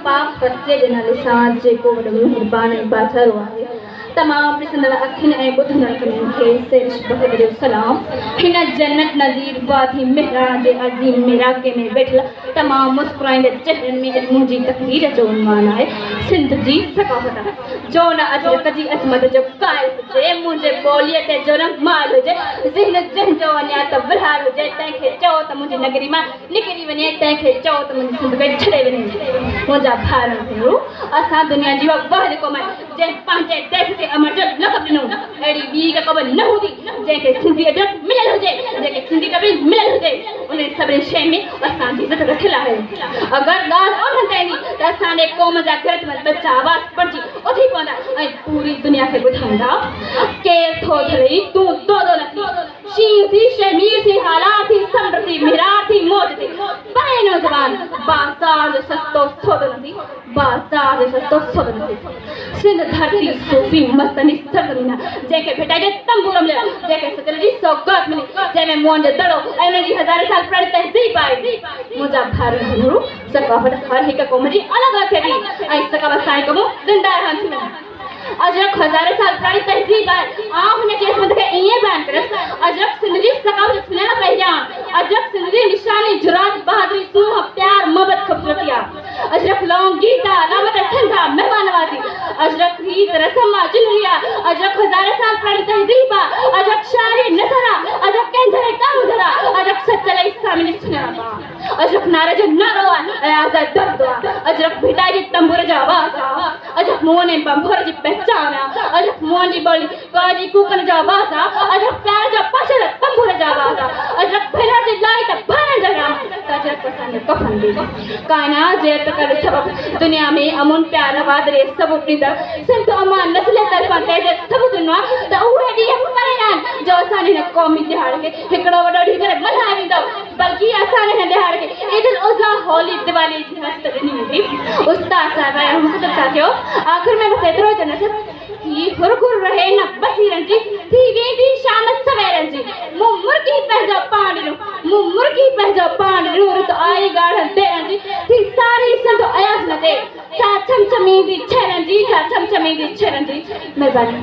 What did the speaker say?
पाक फस्ते जनल साथ जेको वॾो मेहरबान ऐं बाज़ारो आहे। तमाम ॾिसंदड़ अखियुनि ऐं ॿुधंदड़ कननि खे सेरिश बहदर सलाम। हिन जन्नत नज़ीर वादी मेहरान जे अज़ीम मेराके में वेठल तमाम मुस्कुराईंदड़ चेहरनि में मुंहिंजी तकरीर जो उन्वान आहे सिंध जी सकाफ़त। जो न अजरक जी अज़मत जो क़ाइल हुजे, मुंहिंजे ॿोलीअ ते जो न माल हुजे, ज़हन जंहिंजो वञा त विरहार हुजे, तंहिंखे चओ त मुंहिंजी नगरी मां निकिरी वञे, तंहिंखे चओ त मुंहिंजी सिंध खे छॾे वञे। मुंहिंजा भाउर भेनरूं, असां दुनिया जी उहा वाहिद क़ौम आहे जंहिं पंहिंजे देश खे अमर जो लक़ब ॾिनो। अहिड़ी ॿी का क़ौम न हूंदी जंहिंखे सिंधी अदब मिलियल हुजे, जंहिंखे सिंधी कबीर मिलियल हुजे। उन सभिनी शयुनि में असांजी इज़त रखियल आहे। अगरि ॻाल्हि उन्हनि ते ईंदी त असांजे क़ौम जा घरत में बच्चा आवाज़ पढ़जी उथी पवंदा ऐं पूरी दुनिया खे ॿुधाईंदा, केरु थो झले तूं दोदो न थी, शीर थी शमीर थी हालात थी सब्र थी मिरार थी मौज थी। परे नौजवान बाज़ार जो सस्तो सौदो न थी, बाज़ार जो सस्तो सौदो न थी। सिंध धरती सूफ़ी मस्तनी सरज़मीन जंहिंखे भेटाइजे तंबूर मिलियो, जंहिंखे सजन जी सौगात मिली, जंहिंमें मुअन जो दड़ो ऐं उन जी हज़ार साल पुराणी तहज़ीब आहे। मुंहिंजा भाउर भेनरूं, सकाफ़त हर हिकु क़ौम जी अलॻि थिए थी ऐं सकाफ़त सां क़ौमूं ज़िंदा रहनि थियूं। अजरक हज़ार साल पुराणी तहज़ीब आहे। हुन जी अज़मत खे ईअं बयानु कंदसि, अजरक सिंध जी सकाफ़त सुञाण पहिचान, अजरक सिंध जी निशानी जुरात बहादुरी सूह प्यार मोहब्बत ख़ूबसूरती आहे। अजरक लौंग गीता रावत संधा महिमान नवाज़ी, अजरक रीत रस्म जुलरिया, अजरक हज़ार साल पुराणी तहज़ीब आहे। अजरक शाइरी नज़र आहे, अजरक कंहिंजे काम जरा, अजरक सचल इस्लामी सुञाणप आहे। अजरक नारे जो नारो आहे ऐं आज़ाद दर्द आहे। अजरक भेटाइजे तंबूर जो आवाज़ आहे। अजरक मुअन ऐं बंभर जी पहचान आहे। अजरक मुअन जी ॿोली कौर जी कूकनि जो आवाज़ आहे। अजरक प्यार जो पशर तंबूर जो आवाज़ आहे। अजरक भेनर जी लाई त भाइरनि जो नाम त अजरक असांजो कफ़न बि काइनात जे तकर सबबु दुनिया में अमुन प्यार वादरे सबूत ॾींदड़ सिंध अमा नस्ल तरफ़ां तंहिंजे सबूत ॾिनो आहे त उहे ॾींहं परे न आहिनि जो असांजे हिन क़ौमी त्योहार खे हिकिड़ो वॾो ॾींहुं करे मल्हाए वेंदो, बल्कि असांजे हिन त्योहार खे ईद उल अज़हा होली दिवाली जी हस्त ॾिनी वेंदी। उस्ताद साहिब ऐं मुख़्तर साथियो, आख़िर में बसि एतिरो चवंदसि, ही हुरगुर रहे न बसीरनि जी, थी वेंदी शाम सवेरनि जी। मूं मुर्गी पंहिंजो पाण ॾिनो, मूं मुर्गी पंहिंजो पाण ॾिनो, त आई ॻाढ़नि देरनि जी, थी सारी सिंध अयाज़ न थिए, छा छमछमींदी छेरनि जी, छा छमछमींदी छेरनि जी। महिरबानी।